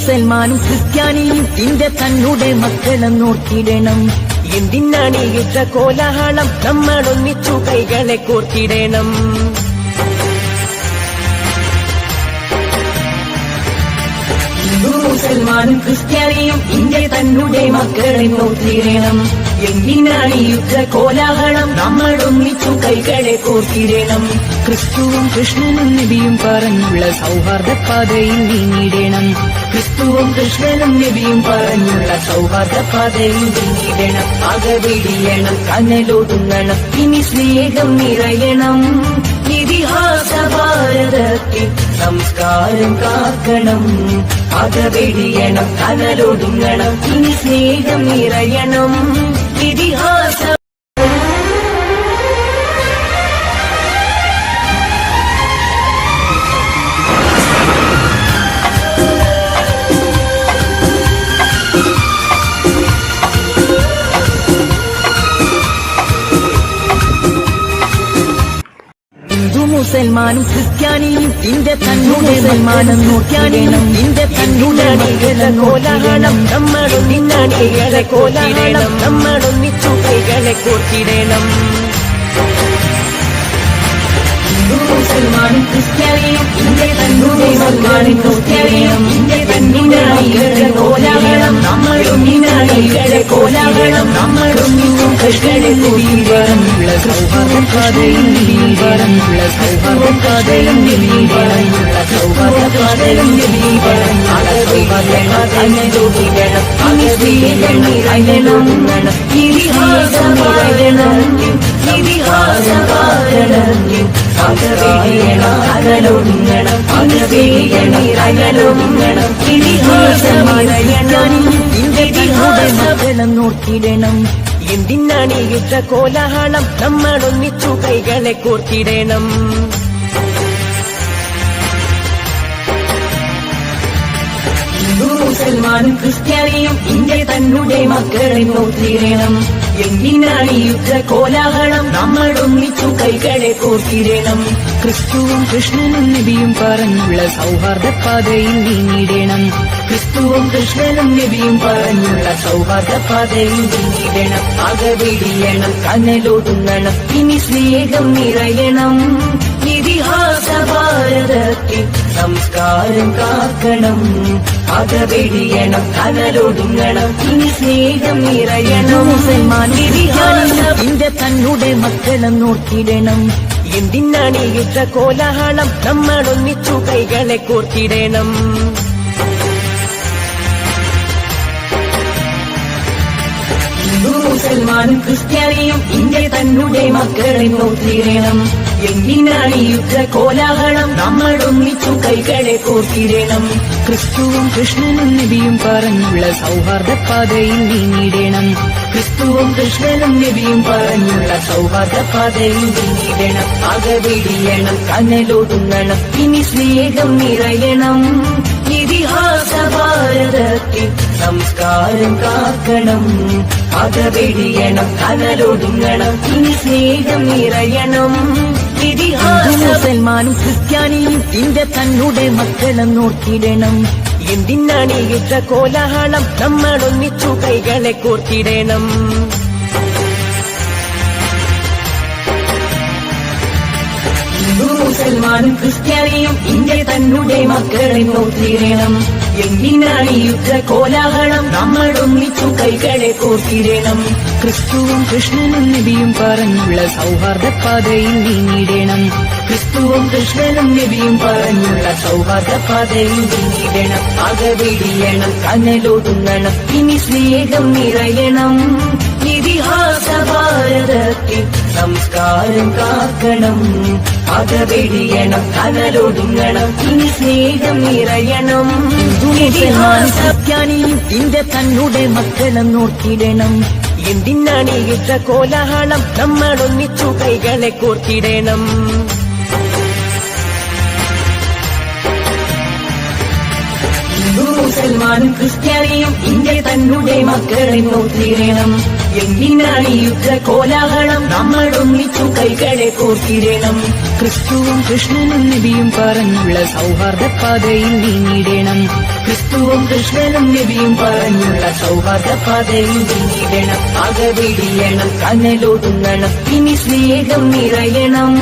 മുസൽമാനും ക്രിസ്ത്യാനിയും ഇന്ത്യ തന്നെ മക്കളെന്നോർത്തിടണം. എന്തിനാണ് ഇത്ര കോലാഹലം, നമ്മളൊന്നിച്ചു കൈകളെ കോർത്തിടണം. മുസൽമാനും ക്രിസ്ത്യാനിയും ഇന്ത്യ തന്നെ മക്കളെന്നോർത്തിടണം. എന്തിനാണ് ഇത്ര കോലാഹലം, നമ്മളൊന്നിച്ചു കൈകളെ കോർത്തിടണം. ക്രിസ്തുവും കൃഷ്ണനും നബിയും പറഞ്ഞുള്ള സൗഹാർദ്ദ പാതയിൽ നീങ്ങിടണം. ക്രിസ്തുവും കൃഷ്ണനും നബിയും പറഞ്ഞുള്ള സൗഹാർദ്ദ പാതയിൽ നീങ്ങിടണം. അകവിടിയണം, കനലൊടുങ്ങണം, ഇനി സ്നേഹം നിറയണം. ഇതിഹാസ ഭാരതത്തിൽ സംസ്കാരം കാക്കണം. അകവിടിയണം, കനലൊടുങ്ങണം, ഇനി സ്നേഹം നിറയണം. ഇതിഹാസ മുസൽമാനും ക്രിസ്ത്യാനിയും ഇന്ത്യ തന്നെ മക്കളെന്നോർത്തിടണം. ഇന്ത്യ തന്നെ കോലാഹലം, നമ്മളൊന്നിനാണ് കോലാഹലം, നമ്മളൊന്നിച്ചു കൈകളെ കോർത്തിടണം. മുസൽമാനും ക്രിസ്ത്യാനിയും ഇന്ത്യ തന്നെ മക്കളെന്നോർത്തിടണം. ഇന്ത്യ തന്നെ കോലാഹലം, നമ്മളൊന്നിനാണ് കോലാഹലം, നമ്മളൊന്നിച്ചു കൈകളെ കോർത്തിടണം. സൗഹാർദ്ദ പാതയിൽ നീങ്ങിടണം. സൗഹാർദ്ദ പാതയിൽ നീങ്ങിടണം. സൗഹാർദ്ദ പാതയിൽ നീങ്ങിടണം. നോക്കിടണം. എന്തിനാണ് ഇത്ര കോലാഹലം, നമ്മളൊന്നിച്ചു കൈകളെ കോർത്തിടണം. മുസൽമാനും ക്രിസ്ത്യാനിയും ഇന്ത്യ തന്നെ മക്കളെന്നോർത്തിടണം. എന്തിനാണ് ഇത്ര കോലാഹലം, നമ്മളൊന്നിച്ചു കൈകളെ കോർത്തിടണം. ക്രിസ്തുവും കൃഷ്ണനും നബിയും പറഞ്ഞുള്ള സൗഹാർദ്ദ പാതയിൽ നീങ്ങിടണം. ക്രിസ്തുവും കൃഷ്ണനും നബിയും പറഞ്ഞുള്ള സൗഹാർദ്ദ പാതയിൽ നീങ്ങിടണം. അകവിടിയണം, കനലൊടുങ്ങണം, ഇനി സ്നേഹം നിറയണം. ഇതിഹാസ ഭാരതത്തിൽ സംസ്കാരം കാക്കണം. അകവിടിയണം, കനലൊടുങ്ങണം, ഇനി സ്നേഹം നിറയണം. മുസൽമാനും ക്രിസ്ത്യാനിയും ഇന്ത്യ തന്നെ മക്കളെന്നോർത്തിടണം. എന്തിനാണ് ഇത്ര കോലാഹലം, നമ്മളൊന്നിച്ചു കൈകളെ കോർത്തിടണം. മുസൽമാനും ക്രിസ്ത്യാനിയും ഇന്ത്യ തന്നെ മക്കളെന്നോർത്തിടണം. എന്തിനാണ് ഇത്ര കോലാഹലം, നമ്മളൊന്നിച്ചു കൈകളെ കോർത്തിടണം. ക്രിസ്തുവും കൃഷ്ണനും നബിയും പറഞ്ഞുള്ള സൗഹാർദ്ദ പാതയിൽ നീങ്ങിടണം. ക്രിസ്തുവും കൃഷ്ണനും നബിയും പറഞ്ഞുള്ള സൗഹാർദ്ദ പാതയിൽ നീങ്ങിടണം. അകവിടിയണം, കനലൊടുങ്ങണം, ഇനി സ്നേഹം നിറയണം. ഇതിഹാസ ഭാരതത്തിൽ സംസ്കാരം കാക്കണം. അകവിടിയണം, കനലൊടുങ്ങണം, ഇനി സ്നേഹം നിറയണം. മുസൽമാനും ക്രിസ്ത്യാനിയും ഇന്ത്യ തന്നെ മക്കളെന്നോർത്തിടണം. എന്തിനാണ് ഇത്ര കോലാഹലം, നമ്മളൊന്നിച്ചു കൈകളെ കോർത്തിടണം. മുസൽമാനും ക്രിസ്ത്യാനിയും ഇന്ത്യ തന്നെ മക്കളെന്നോർത്തിടണം. എന്തിനാണ് ഇത്ര കോലാഹലം, നമ്മളൊന്നിച്ചു കൈകളെ കോർത്തിടണം. ക്രിസ്തുവും കൃഷ്ണനും നബിയും പറഞ്ഞുള്ള സൗഹാർദ്ദ പാതയിൽ നീങ്ങിടണം. ക്രിസ്തുവും കൃഷ്ണനും നബിയും പറഞ്ഞുള്ള സൗഹാർദ്ദ പാതയിൽ നീങ്ങിടണം. അകവിടിയണം, കനലൊടുങ്ങണം, ഇനി സ്നേഹം നിറയണം. ഇതിഹാസ ഭാരതത്തിൽ സംസ്കാരം കാക്കണം. അകവിടിയണം, കനലൊടുങ്ങണം, ഇനി സ്നേഹം നിറയണം. ക്രിസ്ത്യാനിയും ഇന്ത്യ തന്നെ മക്കളെന്നോർത്തിടണം. എന്തിനാണ് ഇത്ര കോലാഹലം, നമ്മളൊന്നിച്ചു കൈകളെ കോർത്തിടണം. മുസൽമാനും ക്രിസ്ത്യാനിയും ഇന്ത്യ തന്നെ മക്കളെന്നോർത്തിടണം. എന്തിനാണ് ഈ യുദ്ധ കോലാഹലം നമ്മൾ ഒന്നിച്ചു കൈകളെ കോർത്തിടണം ക്രിസ്തുവും കൃഷ്ണനും നബിയും പറഞ്ഞുള്ള സൗഹാർദ്ദ പാതയിൽ നീങ്ങിടണം. ക്രിസ്തുവും കൃഷ്ണനും നബിയും പറഞ്ഞുള്ള സൗഹാർദ്ദ പാതയിൽ നീങ്ങിടണം അകവിടിയണം കനലൊടുങ്ങണം ഇനി സ്നേഹം നിറയണം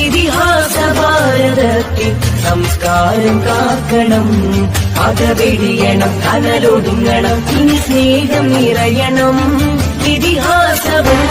ഇതിഹാസ ഭാരതത്തിൽ സംസ്കാരം കാക്കണം അകവിടിയണം കനലൊടുങ്ങണം ഇനി സ്നേഹം നിറയണം ഇതിഹാസവും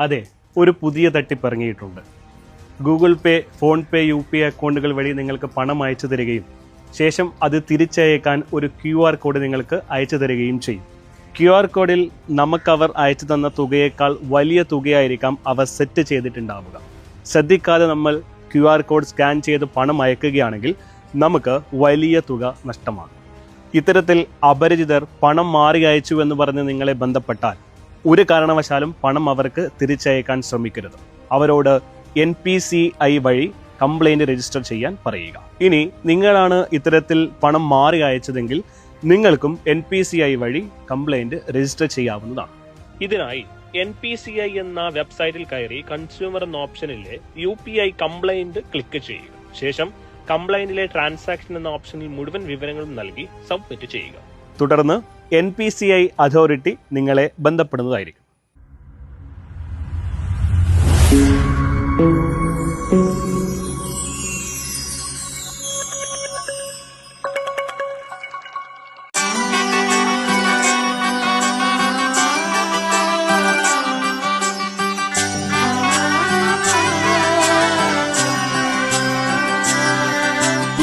അതെ, ഒരു പുതിയ തട്ടിപ്പ് ഇറങ്ങിയിട്ടുണ്ട്. ഗൂഗിൾ പേ, ഫോൺ പേ, UPI അക്കൗണ്ടുകൾ വഴി നിങ്ങൾക്ക് പണം അയച്ചു തരികയും ശേഷം അത് തിരിച്ചയക്കാൻ ഒരു QR കോഡ് നിങ്ങൾക്ക് അയച്ചു തരികയും ചെയ്യും. QR കോഡിൽ നമുക്കവർ അയച്ചു തന്ന തുകയേക്കാൾ വലിയ തുകയായിരിക്കാം അവർ സെറ്റ് ചെയ്തിട്ടുണ്ടാവുക. ശ്രദ്ധിക്കാതെ നമ്മൾ QR കോഡ് സ്കാൻ ചെയ്ത് പണം അയക്കുകയാണെങ്കിൽ നമുക്ക് വലിയ തുക നഷ്ടമാകും. ഇത്തരത്തിൽ അപരിചിതർ പണം മാറി അയച്ചു എന്ന് പറഞ്ഞ് നിങ്ങളെ ബന്ധപ്പെട്ടാൽ ഒരു കാരണവശാലും പണം അവർക്ക് തിരിച്ചയക്കാൻ ശ്രമിക്കരുത്. അവരോട് NPCI വഴി കംപ്ലൈന്റ് രജിസ്റ്റർ ചെയ്യാൻ പറയുക. ഇനി നിങ്ങളാണ് ഇത്തരത്തിൽ പണം മാറി അയച്ചതെങ്കിൽ നിങ്ങൾക്കും NPCI വഴി കംപ്ലൈന്റ് രജിസ്റ്റർ ചെയ്യാവുന്നതാണ്. ഇതിനായി NPCI എന്ന വെബ്സൈറ്റിൽ കയറി കൺസ്യൂമർ എന്ന ഓപ്ഷനിലെ UPI കംപ്ലൈന്റ് ക്ലിക്ക് ചെയ്യുക. ശേഷം കംപ്ലൈന്റിലെ ട്രാൻസാക്ഷൻ എന്ന ഓപ്ഷനിൽ മുഴുവൻ വിവരങ്ങളും നൽകി സബ്മിറ്റ് ചെയ്യുക. തുടർന്ന് NPCI അതോറിറ്റി നിങ്ങളെ ബന്ധപ്പെടുന്നതായിരിക്കും.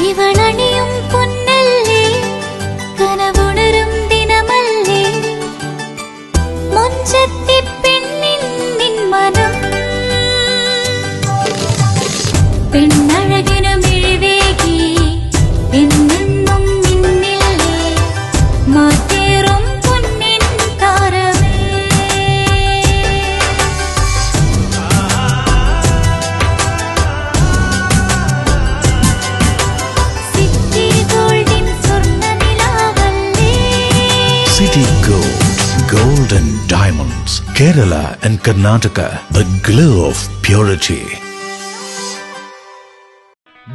ഇവളണിയും പൊന്നല്ലേ കനവുണരും ദിനമല്ലേ മുഞ്ചത്തി പെണ്ണിൻ നിൻ മനം പെണ്ണഴകിനു മിഴിവേകി എന്നെന്നും നിന്നില്ലേ മാറ്റേറും പൊന്നിൻ താരമേ സിറ്റി ഗോൾഡിൻ സ്വർണ്ണനിലാവല്ലേ City Gold and Diamonds, Kerala and Karnataka, a glow of purity.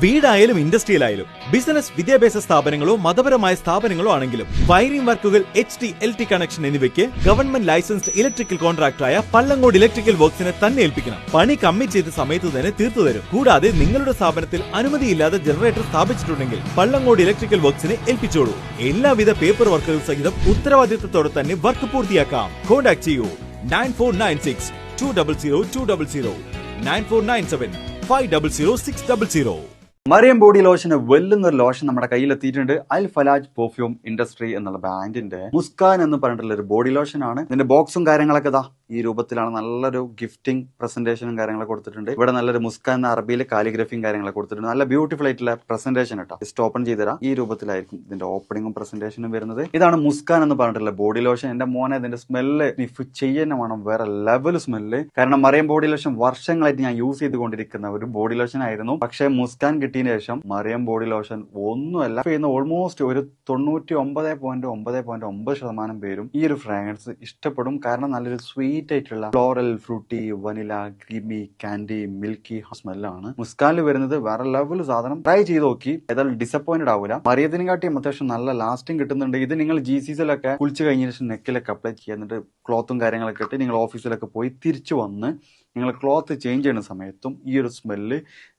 വീടായാലും ഇൻഡസ്ട്രിയിലായാലും ബിസിനസ്, വിദ്യാഭ്യാസ സ്ഥാപനങ്ങളോ മതപരമായ സ്ഥാപനങ്ങളോ ആണെങ്കിലും വയറിംഗ് വർക്കുകൾ, HT, LT കണക്ഷൻ എന്നിവയ്ക്ക് ഗവൺമെന്റ് ലൈസൻസ്ഡ് ഇലക്ട്രിക്കൽ കോൺട്രാക്ടറായ പള്ളങ്കോട് ഇലക്ട്രിക്കൽ വർക്ക്സിനെ തന്നെ ഏൽപ്പിക്കണം. പണി കമ്മിറ്റ് ചെയ്ത സമയത്ത് തന്നെ തീർത്തു തരും. കൂടാതെ നിങ്ങളുടെ സ്ഥാപനത്തിൽ അനുമതിയില്ലാതെ ജനറേറ്റർ സ്ഥാപിച്ചിട്ടുണ്ടെങ്കിൽ പള്ളങ്കോട് ഇലക്ട്രിക്കൽ വർക്ക്സിനെ ഏൽപ്പിച്ചോളൂ. എല്ലാവിധ പേപ്പർ വർക്കുകൾ സഹിതം ഉത്തരവാദിത്തത്തോടെ തന്നെ വർക്ക് പൂർത്തിയാക്കാം. കോൺടാക്ട് ചെയ്യൂ 9496 200 200 9497 500 600. മറിയം ബോഡി ലോഷന് വെല്ലുന്നൊരു ലോഷൻ നമ്മുടെ കയ്യിലെത്തിയിട്ടുണ്ട്. അൽ ഫലാജ് പെർഫ്യൂം ഇൻഡസ്ട്രി എന്നുള്ള ബ്രാൻഡിന്റെ മുസ്കാൻ എന്ന് പറഞ്ഞിട്ടുള്ള ഒരു ബോഡി ലോഷൻ ആണ്. ഇതിന്റെ ബോക്സും കാര്യങ്ങളൊക്കെ ഇതാ ഈ രൂപത്തിലാണ്. നല്ലൊരു ഗിഫ്റ്റിംഗ് പ്രസന്റേഷനും കാര്യങ്ങളൊക്കെ കൊടുത്തിട്ടുണ്ട്. ഇവിടെ നല്ലൊരു മുസ്കാൻ എന്ന അറബിയിൽ കാലിഗ്രഫിയും കാര്യങ്ങളൊക്കെ കൊടുത്തിട്ടുണ്ട്. നല്ല ബ്യൂട്ടിഫുൾ ആയിട്ടുള്ള പ്രസന്റേഷൻ കേട്ടോ. ജസ്റ്റ് ഓപ്പൺ ചെയ്തുതരാം. ഈ രൂപത്തിലായിരിക്കും ഇതിന്റെ ഓപ്പണിംഗും പ്രസന്റേഷനും വരുന്നത്. ഇതാണ് മുസ്കാൻ എന്ന് പറഞ്ഞിട്ടുള്ള ബോഡി ലോഷൻ. എന്റെ മോനെ ഇതിന്റെ സ്മെല്ല് സ്നിഫ് ചെയ്യുന്ന വേണം, വേറെ ലെവൽ സ്മെല്ല്. കാരണം മറിയം ബോഡി ലോഷൻ വർഷങ്ങളായിട്ട് ഞാൻ യൂസ് ചെയ്തുകൊണ്ടിരിക്കുന്ന ഒരു ബോഡി ലോഷൻ ആയിരുന്നു. പക്ഷേ മുസ്കാൻ കിട്ടിയതിന് ശേഷം മറിയം ബോഡി ലോഷൻ ഒന്നുമല്ല ചെയ്യുന്ന ഓൾമോസ്റ്റ് ഒരു 99.9% പേരും ഈ ഒരു ഫ്രാഗ്രൻസ് ഇഷ്ടപ്പെടും. കാരണം നല്ലൊരു സ്വീറ്റ് ആയിട്ടുള്ള floral, fruity, vanilla, creamy, candy, milky സ്മെല്ലാണ് മുസ്കാനിൽ വരുന്നത്. വേറെ ലെവൽ സാധനം. ട്രൈ ചെയ്ത് നോക്കി, ഏതായാലും ഡിസപ്പോയിന്റഡ് ആവില്ല. മറിയത്തിനെ കാട്ടിയും അത്യാവശ്യം നല്ല ലാസ്റ്റിംഗ് കിട്ടുന്നുണ്ട്. ഇത് നിങ്ങൾ GCCയിലൊക്കെ കുളിച്ച് കഴിഞ്ഞ ശേഷം നെക്കിലൊക്കെ അപ്ലൈ ചെയ്യുന്നുണ്ട്. ക്ലോത്തും കാര്യങ്ങളൊക്കെ ഇട്ട് നിങ്ങൾ ഓഫീസിലൊക്കെ പോയി തിരിച്ചു വന്ന് നിങ്ങൾ ക്ലോത്ത് ചേഞ്ച് ചെയ്യുന്ന സമയത്തും ഈ ഒരു സ്മെല്ല്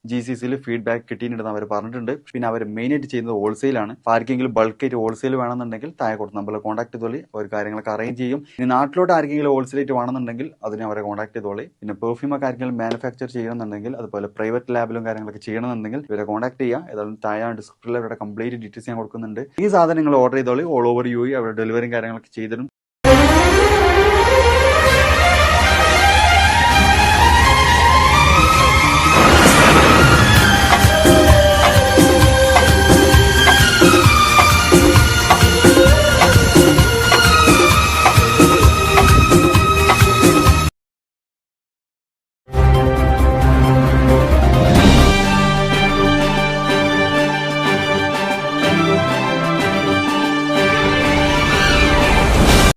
GCCയിൽ ഫീഡ്ബാക്ക് കിട്ടിയിട്ടുണ്ടെന്ന് അവർ പറഞ്ഞിട്ടുണ്ട്. പിന്നെ അവർ മെയിനായിട്ട് ചെയ്യുന്നത് ഹോൾസെയിലാണ്. ആർക്കെങ്കിലും ബൾക്കായിട്ട് ഹോൾസെയിൽ വേണമെന്നുണ്ടെങ്കിൽ താഴെ കൊടുത്ത് നമ്മളെ കോൺടാക്ട് ചെയ്തോളി, അവർ കാര്യങ്ങളൊക്കെ അറേഞ്ച് ചെയ്യും. ഇനി നാട്ടിലോട്ട് ആർക്കെങ്കിലും ഹോൾസെയിലായിട്ട് വേണമെന്നുണ്ടെങ്കിൽ അതിനെ അവരെ കോൺടാക്ട് ചെയ്തോളി. പിന്നെ പെർഫ്യൂമൊക്കെ ആർക്കെങ്കിലും മാനുഫാക്ചർ ചെയ്യണമെന്നുണ്ടെങ്കിൽ, അതുപോലെ പ്രൈവറ്റ് ലാബിലും കാര്യങ്ങളൊക്കെ ചെയ്യണമെന്നുണ്ടെങ്കിൽ ഇവരെ കോൺടാക്ട് ചെയ്യുക. ഏതായാലും താഴെ ഡിസ്ക്രിപ്ഷനിൽ അവരുടെ കംപ്ലീറ്റ് ഡീറ്റെയിൽസ് ഞാൻ കൊടുക്കുന്നുണ്ട്. ഈ സാധനം നിങ്ങൾ ഓർഡർ ചെയ്തോളി. ഓൾ ഓവർ UAE അവരുടെ ഡെലിവറിയും കാര്യങ്ങളൊക്കെ ചെയ്തിടും.